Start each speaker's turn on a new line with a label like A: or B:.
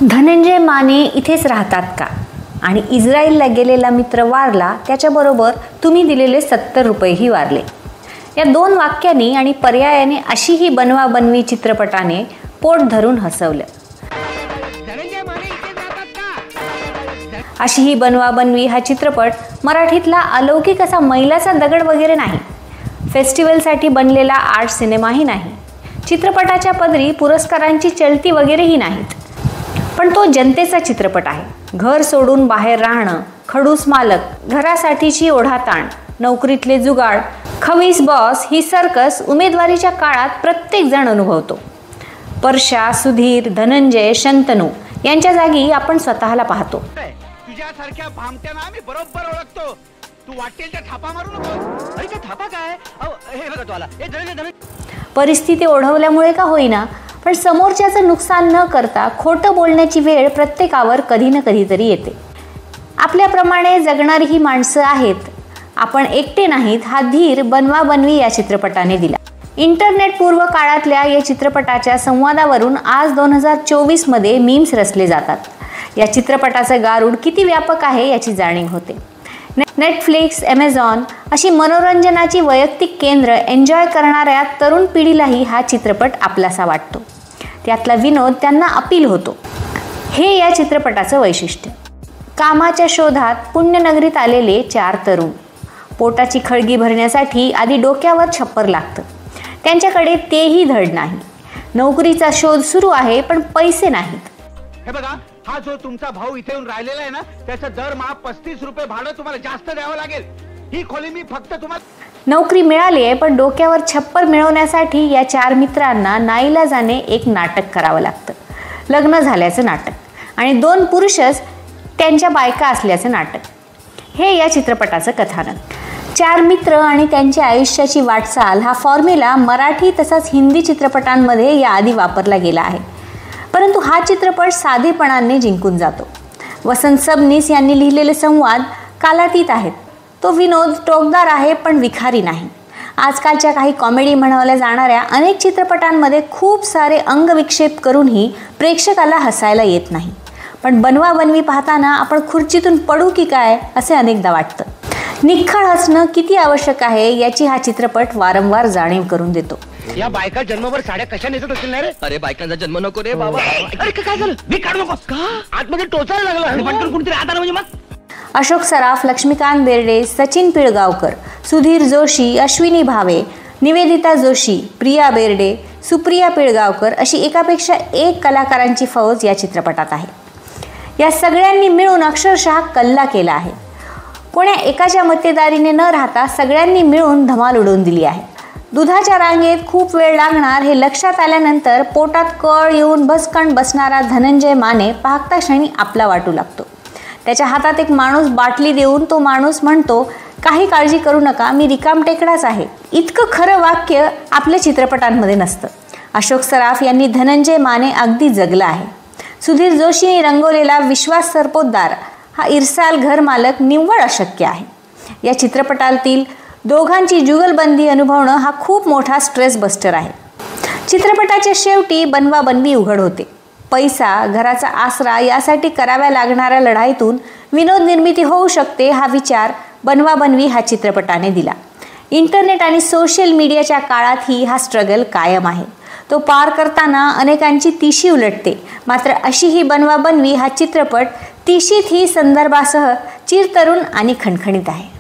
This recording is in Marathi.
A: धनंजय माने इथेच राहतात का? आणि इस्रायलला गेलेला मित्र वारला, त्याच्याबरोबर तुम्ही दिलेले 70 रुपयेही वारले. या दोन वाक्यांनी आणि पर्यायाने अशीही बनवाबनवी चित्रपटाने पोट धरून हसवलं. अशीही बनवाबनवी हा चित्रपट मराठीतला अलौकिक असा मैलाचा दगड वगैरे नाही. फेस्टिवलसाठी बनलेला आर्ट सिनेमाही नाही. चित्रपटाच्या पदरी पुरस्कारांची चलती वगैरेही नाहीत. पण तो जनतेचा चित्रपट आहे. घर सोडून बाहेर राहणं, खडूस मालक, घरासाठीची ओढाताण, नोकरीतले जुगाड, खवीस बॉस ही सर्कस उमेदवारीच्या काळात प्रत्येक जण अनुभवतो. परशा, सुधीर, धनंजय, शंतनू यांच्या जागी आपण स्वतःला पाहतो.
B: तुझ्यासारख्या भामट्यांना आम्ही बरोबर ओळखतो. तू वाटेल त्या थापा मारू नको. अरे त्या थापा काय? हे बघा तो आला.
A: परिस्थिती ओढवल्यामुळे का होईना, पण समोरच्याचं नुकसान न करता खोटं बोलण्याची वेळ प्रत्येकावर कधी ना कधीतरी येते. आपल्याप्रमाणे जगणारी ही माणसं आहेत. आपण एकटे नाहीत हा धीर बनवाबनवी या चित्रपटाने दिला. इंटरनेट पूर्व काळातल्या या चित्रपटाच्या संवादावरून आज 2024 मध्ये मीम्स रचले जातात. या चित्रपटाचं गारुड किती व्यापक आहे याची जाणीव होते. नेटफ्लिक्स, ॲमेझॉन अशी मनोरंजनाची वैयक्तिक केंद्र एन्जॉय करणाऱ्या तरुण पिढीलाही हा चित्रपट आपलासा वाटतो. त्यातला विनोद त्यांना अपील होतो. हे या चित्रपटाचं वैशिष्ट्य. कामाच्या शोधात पुण्यनगरीत आलेले 4 तरुण. पोटाची खळगी भरण्यासाठी आधी डोक्यावर छप्पर लागतं. त्यांच्याकडे तेही धड नाही. नोकरीचा शोध सुरू आहे, पण पैसे नाहीत.
B: हे बघा, हा जो तुमचा भाऊ इथे येऊन राहिलेला आहे ना, त्याचं दरमहा 35 रुपये भाडं तुम्हाला जास्त द्यावं लागेल. ही खोली मी फक्त तुम्हाला.
A: नोकरी मिळाली आहे, पण डोक्यावर छप्पर मिळवण्यासाठी या 4 मित्रांना नाईलाजाने एक नाटक करावं लागतं. लग्न झाल्याचं नाटक आणि 2 पुरुषच त्यांच्या बायका असल्याचं नाटक. हे या चित्रपटाचं कथानक. 4 मित्र आणि त्यांच्या आयुष्याची वाटचाल हा फॉर्म्युला मराठी तसंच हिंदी चित्रपटांमध्ये याआधी वापरला गेला आहे. परंतु हा चित्रपट साधेपणाने जिंकून जातो. वसंत सबनीस यांनी लिहिलेले संवाद कालातीत आहेत. तो विनोद टोकदार आहे, पण विखारी नाही. आजकालच्या काही कॉमेडी म्हणवल्या जाणाऱ्या अनेक चित्रपटांमध्ये खूप सारे अंगविक्षेप करूनही प्रेक्षकाला हसायला येत नाही. पण बनवाबनवी पाहताना आपण खुर्चीतून पडू की काय असे अनेकदा वाटतं. निखळ हसणं किती आवश्यक आहे याची हा चित्रपट वारंवार जाणीव करून देतो.
B: या बायका जन्मभर साड्या कशा नेसत असतील ना रे?
C: अरे बायकांचा जन्म नको रे बाबा.
B: अरे काय झालं? मी काढू नको का? आतमध्ये टोचायला लागला आणि पटकन कुणीतरी आत आलं म्हणजे मग.
A: अशोक सराफ, लक्ष्मीकांत बेर्डे, सचिन पिळगावकर, सुधीर जोशी, अश्विनी भावे, निवेदिता जोशी, प्रिया बेर्डे, सुप्रिया पिळगावकर अशी एकापेक्षा एक कलाकारांची फौज या चित्रपटात आहे. या सगळ्यांनी मिळून अक्षरशः कल्ला केला आहे. कोण्या एकाच्या मक्तेदारीने न राहता सगळ्यांनी मिळून धमाल उडवून दिली आहे. दुधाच्या रांगेत खूप वेळ लागणार हे लक्षात आल्यानंतर पोटात कळ येऊन भसकण बसणारा धनंजय माने पाहता क्षणी आपला वाटू लागतो. त्याच्या हातात एक माणूस बाटली देऊन तो माणूस म्हणतो, काही काळजी करू नका, मी रिकामटेकडाच आहे. इतकं खरं वाक्य आपल्या चित्रपटांमध्ये नसतं. अशोक सराफ यांनी धनंजय माने अगदी जगला आहे. सुधीर जोशीने रंगवलेला विश्वास सरपोतदार हा इरसाल घर मालक निव्वळ अशक्य आहे. या चित्रपटातील दोघांची जुगलबंदी अनुभवणं हा खूप मोठा स्ट्रेस बस्टर आहे. चित्रपटाच्या शेवटी बनवाबनवी उघड होते. पैसा, घराचा आसरा यासाठी कराव्या लागणाऱ्या लढाईतून विनोद निर्मिती होऊ शकते हा विचार बनवाबनवी ह्या चित्रपटाने दिला. इंटरनेट आणि सोशल मीडियाच्या काळातही हा स्ट्रगल कायम आहे. तो पार करताना अनेकांची तिशी उलटते. मात्र अशी ही बनवाबनवी हा चित्रपट तिशीत ही संदर्भासह चिरतरुण आणि खणखणीत आहे.